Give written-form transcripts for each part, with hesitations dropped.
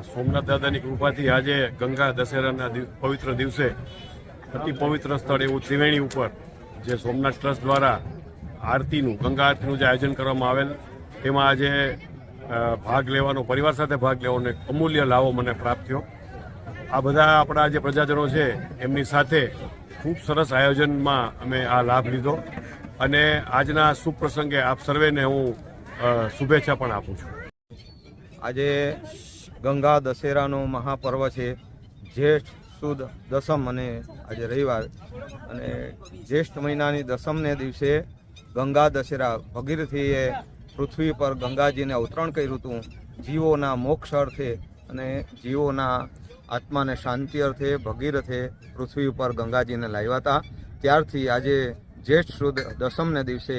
સોમનાથ દાદાની કૃપાથી આજે ગંગા દશેરાના પવિત્ર દિવસે અતિ પવિત્ર સ્થળ એવું ત્રિવેણી ઉપર જે સોમનાથ ટ્રસ્ટ દ્વારા આરતીનું ગંગા આરતીનું જે આયોજન કરવામાં આવેલ તેમાં આજે ભાગ લેવાનો, પરિવાર સાથે ભાગ લેવાનો એક અમૂલ્ય લાવો મને પ્રાપ્ત થયો. આ બધા આપણા જે પ્રજાજનો છે એમની સાથે ખૂબ સરસ આયોજનમાં અમે આ લાભ લીધો અને આજના શુભ પ્રસંગે આપ સર્વેને હું શુભેચ્છા પણ આપું છું. આજે ગંગા દશેરાનો મહાપર્વ છે. જ્યેષ્ઠ સુદ દસમ અને આજે રવિવાર અને જ્યેષ્ઠ મહિનાની દસમને દિવસે ગંગા દશેરા ભગીરથીએ પૃથ્વી પર ગંગાજીને અવતરણ કર્યું હતું. જીવોના મોક્ષ અર્થે અને જીવોના આત્માને શાંતિ અર્થે ભગીરથે પૃથ્વી ઉપર ગંગાજીને લાવ્યા હતા. ત્યારથી આજે જ્યેષ્ઠ સુદ દસમને દિવસે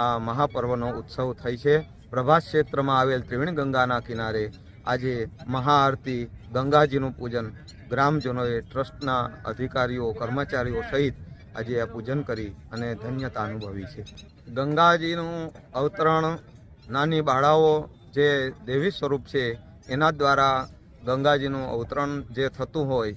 આ મહાપર્વનો ઉત્સવ થઈ છે. પ્રભાસ ક્ષેત્રમાં આવેલ ત્રિવેણી ગંગાના કિનારે આજે મહાઆરતી, ગંગાજીનું પૂજન ગ્રામજનોએ, ટ્રસ્ટના અધિકારીઓ, કર્મચારીઓ સહિત આજે આ પૂજન કરી અને ધન્યતા અનુભવી છે. ગંગાજીનું અવતરણ નાની બાળાઓ જે દેવી સ્વરૂપ છે એના દ્વારા ગંગાજીનું અવતરણ જે થતું હોય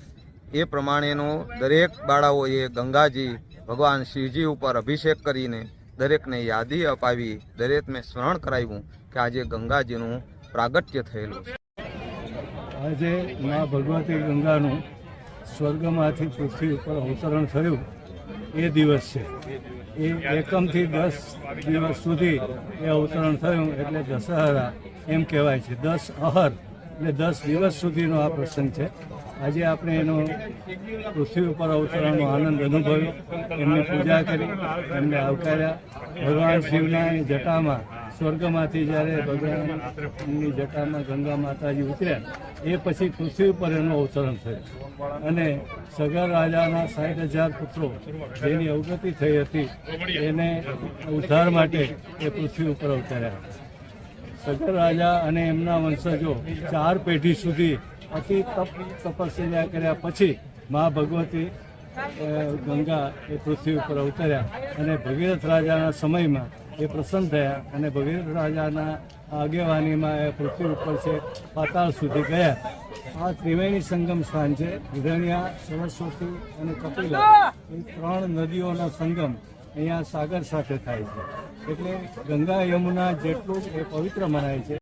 એ પ્રમાણેનું દરેક બાળાઓએ ગંગાજી ભગવાન શિવજી ઉપર અભિષેક કરીને દરેકને યાદી અપાવી, દરેકને સ્મરણ કરાવ્યું કે આજે ગંગાજીનું પ્રાગટ્ય થયેલું છે. આજે મા ભગવતી ગંગાનું સ્વર્ગમાંથી પૃથ્વી ઉપર અવતરણ થયું એ દિવસ છે. એ એકમથી 10 દિવસ સુધી એ અવતરણ થયું એટલે દશહરા એમ કહેવાય છે. 10 અહર એટલે 10 દિવસ સુધીનો આ પ્રસંગ છે. આજે આપણે એનો પૃથ્વી ઉપર અવતરણનો આનંદ અનુભવ્યો, એમની પૂજા કરી, એમને આવકાર્યા. ભગવાન શિવના જટામાં સ્વર્ગમાંથી જ્યારે ભગવાનની જટામાં ગંગા માતાજી ઉતર્યા એ પછી પૃથ્વી ઉપર એનું અવતરણ થયું અને સગર રાજાના 60,000 પુત્રો જેની અવગતિ થઈ હતી એને ઉદ્ધાર માટે એ પૃથ્વી ઉપર અવતર્યા. સગર રાજા અને એમના વંશજો 4 પેઢી સુધી અતિ તપસ્યા કર્યા પછી મા ભગવતી ગંગા એ પૃથ્વી ઉપર અવતર્યા અને ભગીરથ રાજાના સમયમાં એ પ્રસન્ન થયા અને ભગીરથ રાજાના આગેવાનીમાં એ પૃથ્વી ઉપર છે પાતાળ સુધી ગયા. આ ત્રિવેણી સંગમ સ્થાન છે. હિરણ્યા, સરસ્વતી અને કપિલા એ 3 નદીઓના સંગમ અહીંયા સાગર સાથે થાય છે. એટલે ગંગા યમુના જેટલું એ પવિત્ર મનાય છે.